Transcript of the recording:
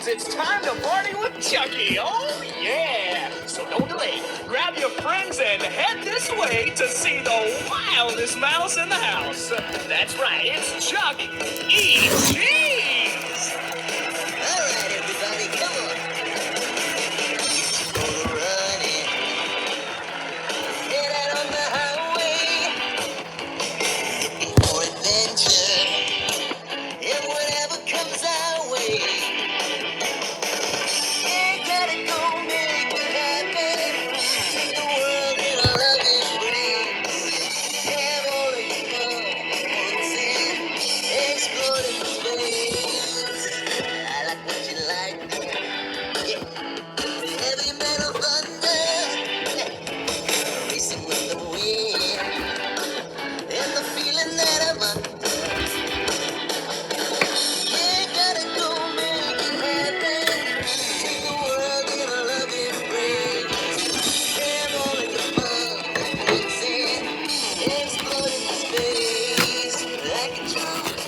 it's time to party with Chucky. Oh, yeah. So don't delay. Grab your friends and head this way to see the wildest mouse in the house. That's right, it's Chuck E. Cheese. All right, everybody, come on. Running. Get out on the highway. Looking for adventure. And whatever comes our way. Yeah, gotta go make it happen. Take the world in a loving embrace. Have all of your fun. Exploring space. I like what you like. Yeah. Heavy metal thunder. Racing with the wind. And the feeling that I'm under. Yeah, gotta go make it happen. Take the world in a loving embrace. Have all of your fun. Exploring space. Like a truth.